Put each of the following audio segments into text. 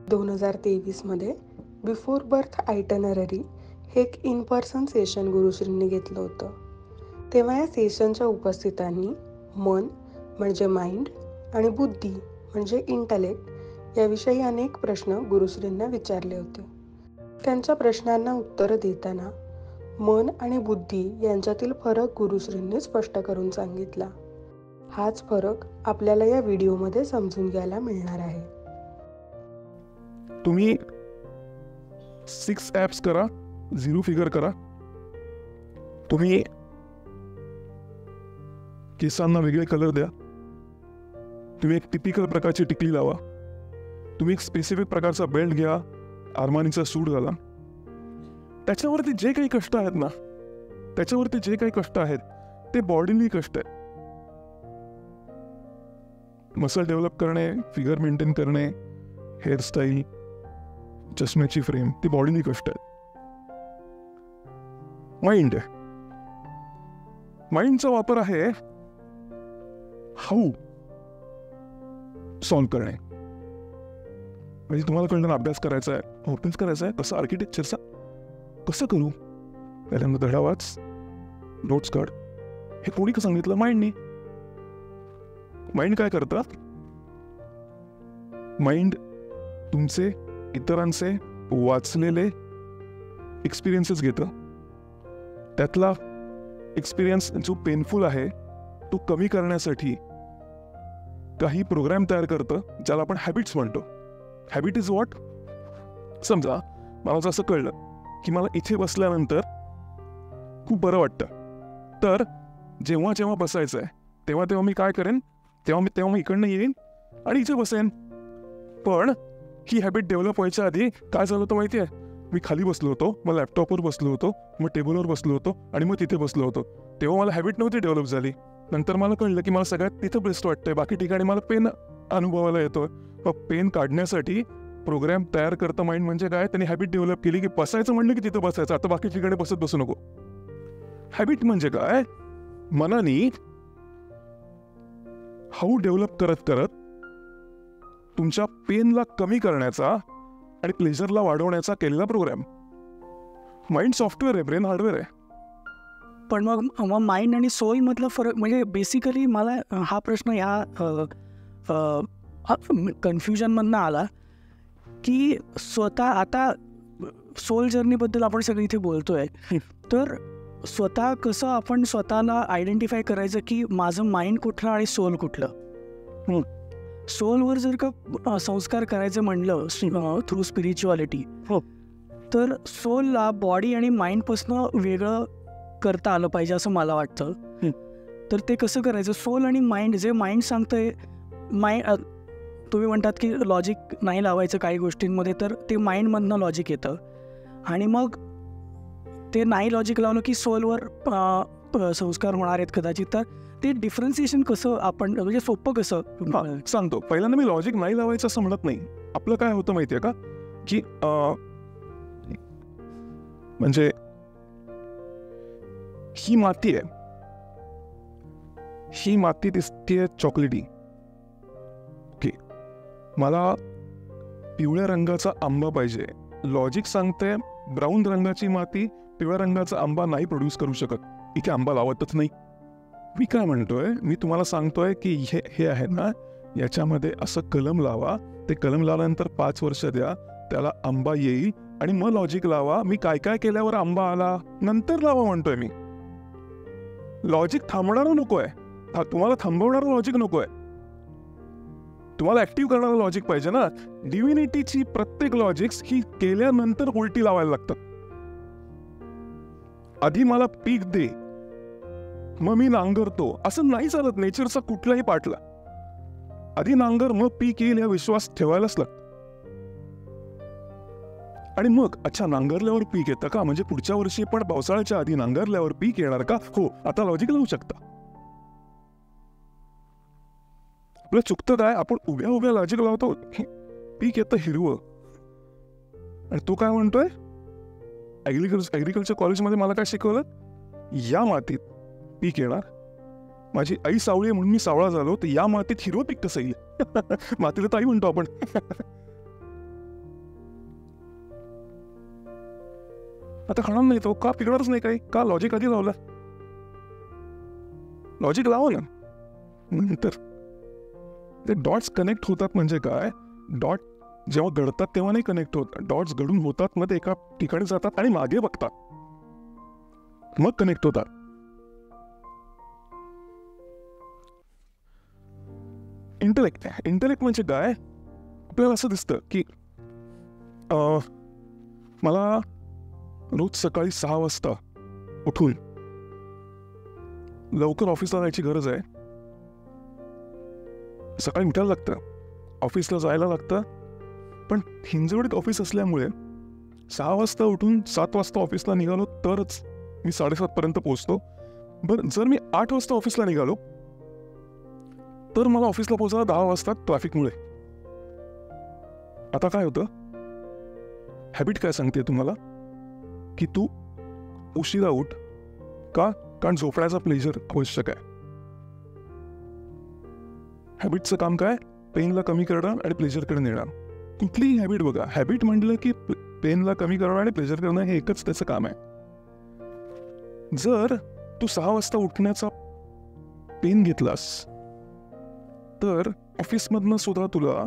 2023मध्ये before birth आयटनररी हे एक in person session गुरुश्रींनी घेतलं होतं. तेव्हा या सेशनच्या उपस्थितांनी मन म्हणजे माइंड आणि बुद्धी म्हणजे इंटलेक्ट याविषयी अनेक प्रश्न गुरुश्रींना विचारले होते. त्यांच्या प्रश्नांना उत्तरं देताना मन आणि बुद्धी यांच्यातील फरक गुरुश्रींनी स्पष्ट करून सांगितला. हाच फरक आपल्याला या व्हिडिओमध्ये समजून घ्यायला मिळणार आहे. तुम्ही 6 ॲप्स करा, 0 फिगर करा. तुम्ही केसांना वेगळे कलर द्या. तुम्ही एक टिपिकल प्रकारची टिकली लावा. तुम्ही एक स्पेसिफिक प्रकारचा बेल्ट घ्या, आर्मानीचा सूट घाला. त्याच्यावरती जे काही कष्ट आहेत ना, त्याच्यावरती जे काही कष्ट आहेत ते बॉडीली कष्ट आहेत. मसल डेव्हलप करणे, फिगर मेंटेन करणे, हेअरस्टाईल, चष्म्याची फ्रेम, ती बॉडीली कष्ट आहेत. माइंडचा वापर आहे हाऊ सॉल्व करणे. म्हणजे तुम्हाला कळलं अभ्यास करायचा आहे, कसं आर्किटेक्चरचा कसं करू, पहिल्यांदा धडा वाच, नोट्स काढ. हे कोणी का सांगितलं? माइंडनी. माइंड काय करतं? माइंड तुमचे इतरांचे वाचलेले एक्सपिरियन्सेस घेतं. त्यातला एक्सपिरियन्स जो पेनफुल आहे तो कमी करण्यासाठी काही प्रोग्राम तयार करतं, ज्याला आपण हॅबिट्स म्हणतो. Habit is what? समजा मला असं कळलं की मला इथे बसल्यानंतर खूप बरं वाटतं, तर जेव्हा जेव्हा बसायचं आहे तेव्हा मी काय करेन, तेव्हा मी इकडनं येईन आणि इथे बसेन. पण ही हॅबिट डेव्हलप व्हायच्या आधी काय झालं होतं माहिती आहे? मी खाली बसलो होतो, मग लॅपटॉपवर बसलो होतो, मग टेबलवर बसलो होतो आणि मग तिथे बसलो होतो. तेव्हा मला हॅबिट नव्हती डेव्हलप झाली. नंतर मला कळलं की मला सगळ्यात तिथं बेस्ट वाटतंय, बाकी ठिकाणी मला पेन अनुभवायला येतोय. मग पेन काढण्यासाठी प्रोग्राम तयार करतं माइंड. म्हणजे काय? त्यांनी हॅबिट डेव्हलप केली की बसायचं म्हणलं की तिथं बसायचं, आता बाकी ठिकाणी बसू नको. हॅबिट म्हणजे काय? मनानी हाऊ डेव्हलप करत करत तुमच्या पेनला कमी करण्याचा आणि प्लेजरला वाढवण्याचा केलेला प्रोग्राम. माइंड सॉफ्टवेअर आहे, ब्रेन हार्डवेअर आहे. पण मग माइंड आणि सोल मधला फरक म्हणजे बेसिकली मला हा प्रश्न ह्या कन्फ्युजनमधनं आला की स्वतः आता सोल जर्नीबद्दल आपण सगळे इथे बोलतोय, तर स्वतः कसं आपण स्वतःला आयडेंटिफाय करायचं की माझं माइंड कुठलं आणि सोल कुठलं? सोलवर जर का संस्कार करायचं म्हणलं थ्रू स्पिरिच्युअलिटी, तर सोलला बॉडी आणि माइंडपासून वेगळं करता आलं पाहिजे असं मला वाटतं. तर ते कसं करायचं? सोल आणि माइंड, जे माइंड सांगतंय, तुम्ही म्हणतात की लॉजिक नाही लावायचं काही गोष्टींमध्ये, तर ते माइंडमधनं लॉजिक येतं आणि मग ते नाही लॉजिक लावलं की सोलवर संस्कार होणार आहेत कदाचित. तर ते डिफरन्सिएशन कसं आपण, म्हणजे सोपं कसं सांगतो. पहिल्यांदा मी लॉजिक नाही लावायचं असं म्हणत नाही. आपलं काय होतं माहितीये का की म्हणजे ही माती आहे, ही माती दिसतीये चॉकलेटी. ओके, मला पिवळ्या रंगाचा आंबा पाहिजे. लॉजिक सांगते ब्राऊन रंगाची माती पिवळ्या रंगाचा आंबा नाही प्रोड्यूस करू शकत, इथे आंबा लावतच नाही. मी काय म्हणतोय, मी तुम्हाला सांगतोय की हे आहे ना, याच्यामध्ये असं कलम लावा, ते कलम लावल्यानंतर 5 वर्ष द्या, त्याला आंबा येईल आणि मग लॉजिक लावा. मी काय काय केल्यावर आंबा आला नंतर लावा म्हणतोय मी. लॉजिक थांबवणारं नकोय, तुम्हाला थांबवणारं लॉजिक नकोय, तुम्हाला ऍक्टिव्ह करणारं लॉजिक पाहिजे ना. डिव्हिनिटीची प्रत्येक लॉजिक्स ही केल्यानंतर उलटी लावायला लागतात. आधी मला पीक दे मग मी नांगरतो असं नाही चालत. नेचरचा कुठलाही पार्टला आधी नांगर मग पीक येईल या विश्वास ठेवायलाच लागतो. आणि मग अच्छा नांगरल्यावर पीक येतं का, म्हणजे पुढच्या वर्षी पण पावसाळ्याच्या आधी नांगरल्यावर पीक येणार का? हो, आता लॉजिक लावू शकता. आपलं चुकतं काय, आपण उभ्या उभ्या लॉजिक लावतो, पीक येतं हिरवं. आणि तो काय म्हणतोय, ॲग्रिकल्चर कॉलेजमध्ये मला काय शिकवलं, या मातीत पीक येणार. माझी आई सावळी म्हणून मी सावळा झालो, तर या मातीत हिरवं पीक कसं येईल? मातीला तर आई म्हणतो आपण. आता कळणार नाही तो का पिकणारच नाही काही का लॉजिक आधी लावलं लॉजिक लावा ना नंतर ते डॉट्स कनेक्ट होतात म्हणजे काय डॉट जेव्हा घडतात तेव्हा नाही कनेक्ट होत डॉट्स घडून होतात मग ते एका ठिकाणी जातात आणि मागे बघतात मग कनेक्ट होतात इंटेलेक्ट म्हणजे काय आपल्याला असं दिसतं की मला रोज सकाळी 6 वाजता उठून लवकर ऑफिसला जायची गरज आहे सकाळी उठायला लागतं ऑफिसला जायला लागतं पण हिंजवडीत ऑफिस असल्यामुळे 6 वाजता उठून 7 वाजता ऑफिसला निघालो तरच मी 7:30 पर्यंत पोहोचतो बरं जर मी 8 वाजता ऑफिसला निघालो तर मला ऑफिसला पोहोचायला 10 वाजता ट्रॅफिकमुळे आता काय होतं हॅबिट काय सांगते तुम्हाला की तू उशिरा उठ का कारण झोपण्याचा प्लेजर आवश्यक आहे हॅबिटचं काम काय पेनला कमी करणं आणि प्लेजरकडे नेणं कुठलीही हॅबिट बघा हॅबिट म्हटलं की पेनला कमी करणं आणि प्लेजर करणं हे एकच त्याचं काम आहे जर तू 6 वाजता उठण्याचा पेन घेतलास तर ऑफिसमधनं सुद्धा तुला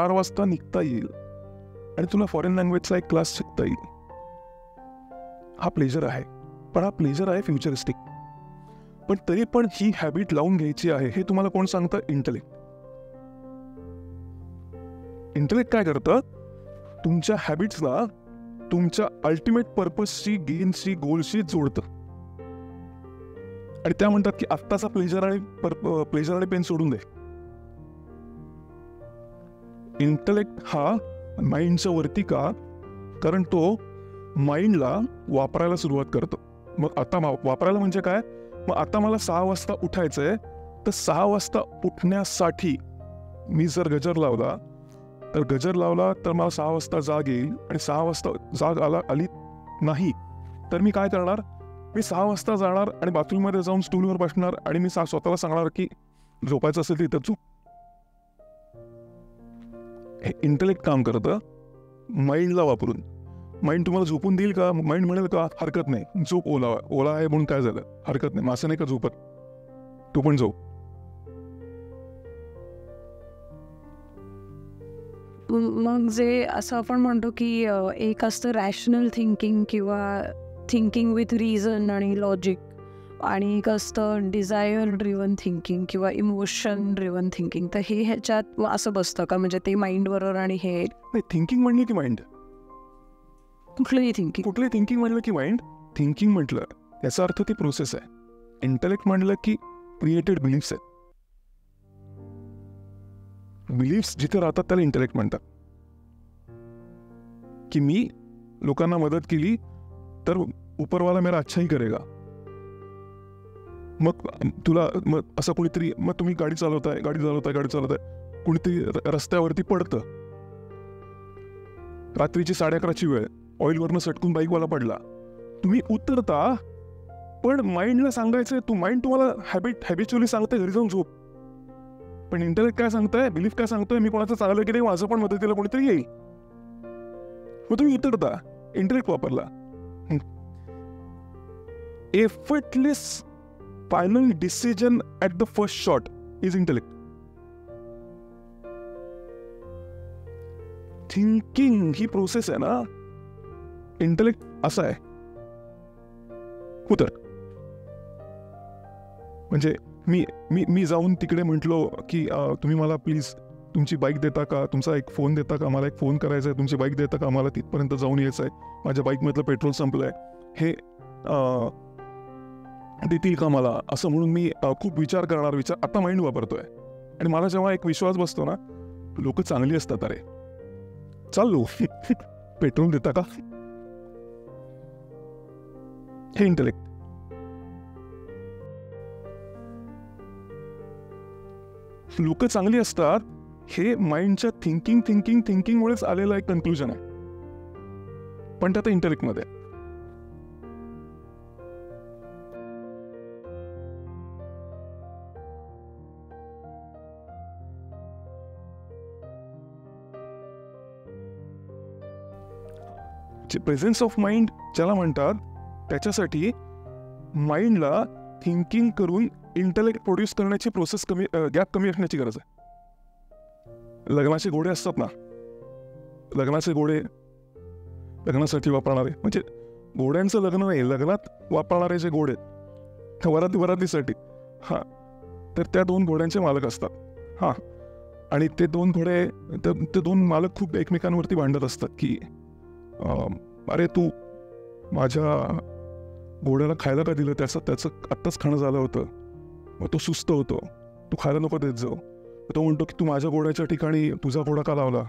4 वाजता निघता येईल आणि तुला फॉरेन लँग्वेजचा एक क्लास शिकता येईल हा प्लेजर आहे पण हा प्लेजर आहे फ्युचरिस्टिक पण तरी पण ही हॅबिट लावून घ्यायची आहे हे तुम्हाला कोण सांगतं इंटेलेक्ट काय करतं तुमच्या हॅबिट्सला तुमच्या अल्टिमेट पर्पजशी गेनशी गोलशी जोडतं आणि त्या म्हणतात की आत्ताचा प्लेजर आणि पेन सोडून दे इंटेलेक्ट हा माइंडच्या वरती का कारण तो माइंडला वापरायला सुरुवात करतो मग आता वापरायला म्हणजे काय मग आता मला 6 वाजता उठायचंय तर 6 वाजता उठण्यासाठी मी जर गजर लावला तर मला 6 वाजता जाग येईल आणि 6 वाजता जाग आली नाही तर मी काय करणार मी 6 वाजता जाणार आणि बाथरूममध्ये जाऊन स्टूलवर बसणार आणि मी स्वतःला सांगणार की झोपायचं असेल तर इथं झोप हे इंटेलेक्ट काम करतं माइंडला वापरून माइंड तुम्हाला झोपून देईल का माइंड म्हणेल का हरकत नाही झोप ओला आहे म्हणून काय झालं हरकत नाही मासे नाही का झोपत तू पण झोप मग जे असं आपण म्हणतो की एक असतं रॅशनल थिंकिंग किंवा थिंकिंग विथ रिझन आणि लॉजिक आणि एक असतं डिझायर ड्रिव्हन थिंकिंग किंवा इमोशन ड्रिव्हन थिंकिंग तर हे ह्याच्यात असं बसतं का म्हणजे ते माइंड बरोबर आणि हे नाही थिंकिंग म्हणलं की माइंड कुठलंही थिंकिंग म्हणलं की माइंड थिंकिंग म्हटलं याचा अर्थ ती प्रोसेस आहे इंटेलेक्ट म्हणलं की क्रिएटेड बिलीफ्स आहेत बिलीफ्स जिथे राहतात त्याला इंटेलेक्ट म्हणतात की मी लोकांना मदत केली तर उपरवाला मेरा अच्छा ही करेगा मग तुला मग असं कुणीतरी मग तुम्ही गाडी चालवताय कुणीतरी रस्त्यावरती पडतं रात्रीची 11:30ची वेळ ऑइलवरनं सटकून बाईकवाला पडला तुम्ही उतरता पण माइंडला सांगायचंय माइंड तुम्हाला हॅबिच्युअली सांगतंय घरी जाऊन झोप पण इंटेलेक्ट काय सांगताय बिलीफ काय सांगतोय मी कोणाचं चांगलं केलं माझं पण मदतीला कोणीतरी येईल मग तुम्ही उतरता इंटेलेक्ट वापरला effortless final decision at the first shot is intellect thinking he process आहे ना इंटेलेक्ट असा आहे उतर म्हणजे मी जाऊन तिकडे म्हटलो की तुम्ही मला प्लीज तुमची बाईक देता का तुमचा एक फोन देता का मला एक फोन करायचा आहे तुमची बाईक देता का मला तिथपर्यंत जाऊन यायचं आहे माझ्या बाईकमधलं पेट्रोल संपलं आहे हे देतील का मला असं म्हणून मी खूप विचार आता माइंड वापरतोय आणि मला जेव्हा एक विश्वास बसतो ना लोक चांगली असतात अरे चाललो पेट्रोल देता का हे इंटेलेक्ट लोक चांगली असतात हे माइंडच्या थिंकिंगमुळेच आलेलं एक कन्क्लुजन आहे पण त्यात इंटेलेक्टमध्ये प्रेझेन्स ऑफ माइंड ज्याला म्हणतात, त्याच्यासाठी माइंडला थिंकिंग करून इंटेलेक्ट प्रोड्यूस करण्याची प्रोसेस गॅप कमी असण्याची गरज आहे. लग्नाचे घोडे असतात ना, लग्नाचे घोडे लग्नासाठी वापरणारे, म्हणजे घोड्यांचं लग्न नाही, लग्नात वापरणारे जे घोडे वरातीसाठी, हां, तर त्या 2 घोड्यांचे मालक असतात. हां, आणि ते 2 घोडे, ते 2 मालक खूप एकमेकांवरती भांडत असतात की अरे तू माझ्या घोड्याला खायला का दिलं, त्याचं आत्ताच खाणं झालं होतं, मग तो सुस्त होतो, तू खायला नको देत जाऊ. तो म्हणतो की तू माझ्या घोड्याच्या ठिकाणी तुझा घोडा का लावला.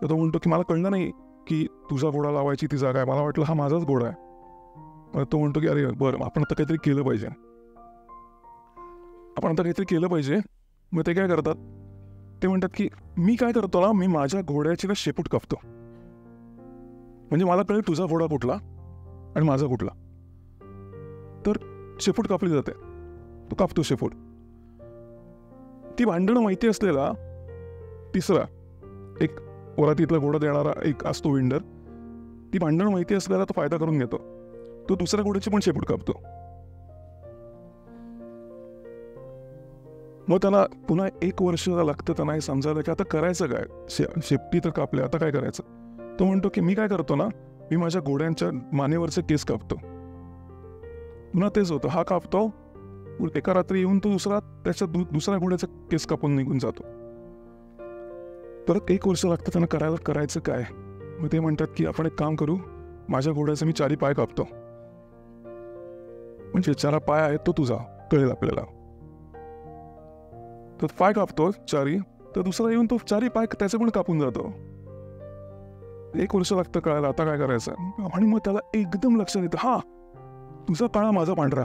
तर तो म्हणतो की मला कळलं नाही की तुझा घोडा लावायची ती जागा आहे, मला वाटलं हा माझाच घोडा आहे. मग तो म्हणतो की अरे बरं, आपण आता काहीतरी केलं पाहिजे. मग ते काय करतात, ते म्हणतात की मी काय करतो ना, मी माझ्या घोड्याची ना शेपूट कापतो, म्हणजे मला कळेल तुझा घोडा कुठला आणि माझा कुठला. तर शेपूट कापली जाते, तो कापतो शेपूट. ती भांडणं माहिती असलेला तिसरा एक वरातीतला घोडा देणारा एक असतो विंडर, ती भांडणं माहिती असलेला तो फायदा करून घेतो, तो दुसऱ्या घोड्याची पण शेपूट कापतो. मग त्यांना पुन्हा 1 वर्ष लागतं त्यांना हे समजायला की आता करायचं काय, शेपटी तर कापल्या, आता काय करायचं. तो म्हणतो की मी काय करतो ना, मी माझ्या घोड्यांच्या मानेवरचे केस कापतो. पुन्हा तेच होतं, हा कापतो, एका रात्री येऊन तो दुसऱ्या घोड्याचा केस कापून निघून जातो. परत 1 वर्ष लागतं त्यांना करायचं काय. मग ते म्हणतात की आपण एक काम करू, माझ्या घोड्याचे मी 4 पाय कापतो, म्हणजे 4 पाय आहेत तो तुझा, कळेल आपल्याला. तर पाय कापतो 4, तर दुसरा येऊन तो 4 पाय त्याचे पण कापून जातो. 1 वर्ष लागतं कळायला आता काय करायचं. आणि मग त्याला एकदम लक्षात येतं, हा तुझा काळा माझा पांढरा.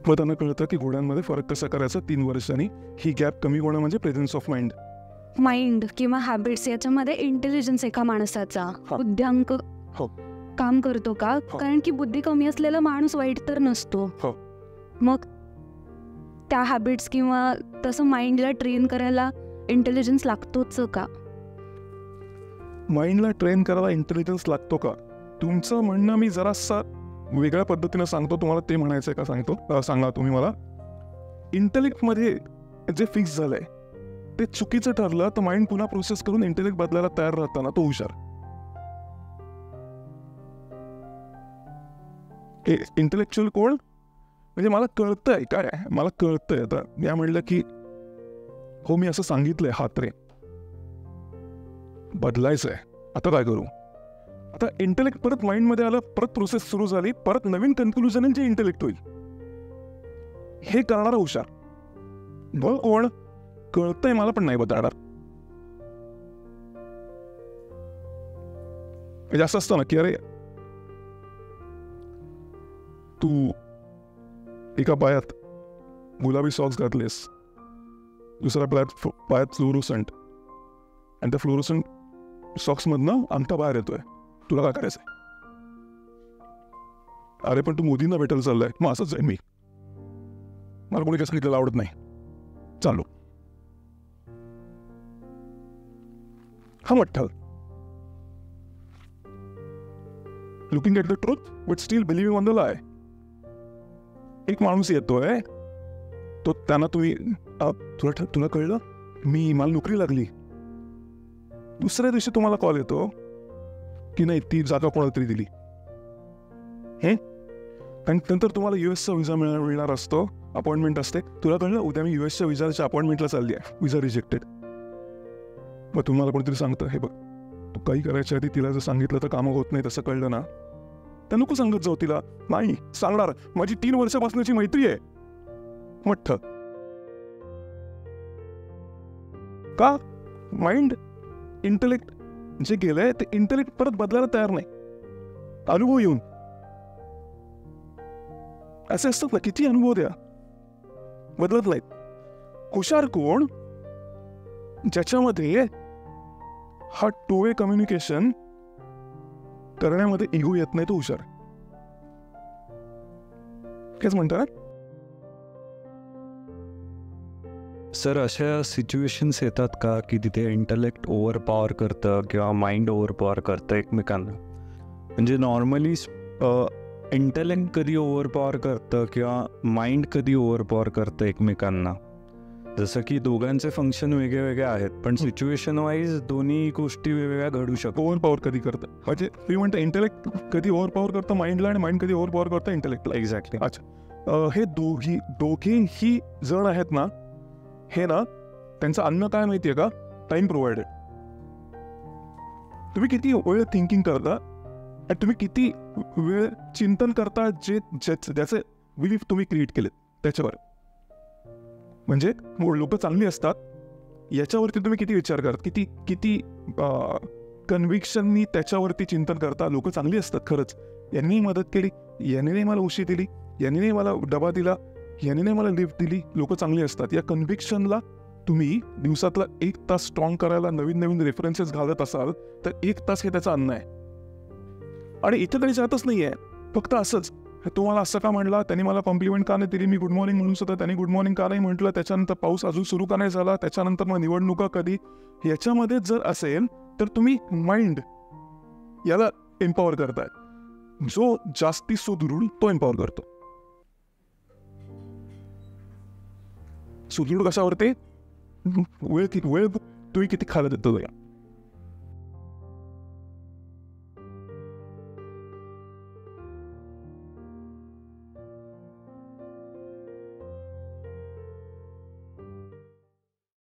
मग त्यांना कळतं की घोड्यांमध्ये फरक कसा करायचा. 3 वर्षांनी ही गॅप कमी होणं म्हणजे प्रेझेन्स ऑफ माइंड किंवा हॅबिट्स याच्यामध्ये इंटेलिजन्स एका माणसाचा बुद्ध्यांक काम करतो का. कारण की बुद्धी कमी असलेला माणूस वाईट तर नसतो. मग त्या हॅबिट्स किंवा तसं माइंडला ट्रेन करायला इंटेलिजन्स लागतोच का. माइंडला ट्रेन करायला इंटेलिजन्स लागतो का, तुमचं म्हणणं मी जरासा वेगळ्या पद्धतीनं सांगतो, तुम्हाला ते म्हणायचं का सांगा तुम्ही मला. इंटेलेक्टमध्ये जे फिक्स झालंय ते चुकीचं ठरलं तर माइंड पुन्हा प्रोसेस करून इंटेलेक्ट बदलायला तयार राहताना तो हुशार. इंटेलेक्च्युअल कोण, म्हणजे मला कळतंय काय, मला कळतंय आता या म्हणलं की हो मी असं सांगितलंय हात्रे बदलायचंय, आता काय करू. आता इंटेलेक्ट परत माइंडमध्ये आलं, परत प्रोसेस सुरू झाली, परत नवीन कन्क्लुजन जे इंटेलेक्ट होईल, हे करणारा हुशार. बघ कोण, कळतंय मला पण नाही बदलणार. म्हणजे असं असतं ना की अरे तू एका पायात गुलाबी सॉक्स घातलेस, दुसऱ्या पायात फ्लोरोसंट, आणि त्या फ्लोरोसंट सॉक्समधनं अंगठा बाहेर येतोय, तुला काय करायचंय. अरे पण तू मोदींना भेटायला चाललाय, मग असंच जाईन मी, मला कोणी काय सांगितलेलं आवडत नाही, चालू. हा मठ्ठा. Looking at the truth but still believing on the lie. एक माणूस येतोय, तो त्यांना तुम्ही तुला कळलं मला नोकरी लागली. दुसऱ्या दिवशी तुम्हाला कॉल येतो की नाही ती जागा कोणाला तरी दिली. नंतर तुम्हाला युएसचा विजा मिळणार असतो, अपॉइंटमेंट असते. तुला कळलं उद्या मी युएसच्या विजाच्या अपॉइंटमेंटला चालली आहे, विजा रिजेक्टेड. मग तुम्हाला कोणतरी सांगतं हे बघ तू काही करायच्या आधी तिला जर सांगितलं तर कामं होत नाही, तसं कळलं ना तर नको सांगत जाऊ तिला. नाही सांगणार, माझी 3 वर्षापासूनची मैत्री आहे. मठ्ठ का. माइंड इंटेलेक्ट जे गेलंय ते इंटेलेक्ट परत बदलायला तयार नाही. अनुभव येऊन असे असतात ना, किती अनुभव द्या बदलत नाहीत. हुशार कोण, ज्याच्यामध्ये हा 2 वे कम्युनिकेशन करण्यामध्ये इगो येत नाही, तो हुशार. हेच म्हणतात सर अशा सिच्युएशन्स येतात का की तिथे इंटलेक्ट ओव्हरपॉवर करतं किंवा माइंड ओव्हरपॉवर करतं एकमेकांना? म्हणजे नॉर्मली इंटलेक्ट कधी ओव्हरपॉवर करतं किंवा माइंड कधी ओव्हरपॉवर करतं एकमेकांना? जसं की दोघांचे फंक्शन वेगळे वेगळे आहेत, पण सिच्युएशन वाईज दोन्ही गोष्टी वेगवेगळ्या घडू शकतात. ओव्हर पॉवर कधी करतं, म्हणजे तुम्ही म्हणता इंटेलेक्ट कधी ओव्हर पॉवर करतं माइंडला आणि माइंड कधी ओव्हर पॉवर करतं इंटेलेक्टला. एक्झॅक्टली. अच्छा, हे दोघेही जण आहेत ना, हे ना त्यांचं अन्न काय माहितीये का? Time provided. तुम्ही किती वेळ थिंकिंग करता आणि तुम्ही किती वेळ चिंतन करता ज्याचे बिलीफ तुम्ही क्रिएट केलेत त्याच्यावर. म्हणजे लोक चांगली असतात याच्यावरती तुम्ही किती विचार करता, किती कन्व्हिक्शननी त्याच्यावरती चिंतन करता. लोक चांगली असतात खरंच, यांनी मदत केली, यांनी नाही मला उशी दिली, यांनी नाही मला डबा दिला, यांनी नाही मला लिफ्ट दिली, लोक चांगली असतात. या कन्व्हिक्शनला तुम्ही दिवसातला 1 तास स्ट्रॉंग करायला नवीन नवीन रेफरन्सेस घालत असाल तर 1 तास हे त्याचं अन्न आहे. आणि इथं काही जातच नाही आहे, फक्त असंच तुम्हाला असं का म्हणला, त्यांनी मला कॉम्प्लिमेंट का नाही दिली, मी गुड मॉर्निंग म्हणून सुद्धा त्यांनी गुड मॉर्निंग का नाही म्हटलं, त्याच्यानंतर पाऊस अजून सुरू का नाही झाला, त्याच्यानंतर मग निवडणुका कधी, याच्यामध्ये जर असेल तर तुम्ही माइंड याला एम्पॉवर करताय. जो जास्ती सुदृढ तो एम्पॉवर करतो. सुदृढ कशावरती? वेळ तुम्ही किती खायला देतो.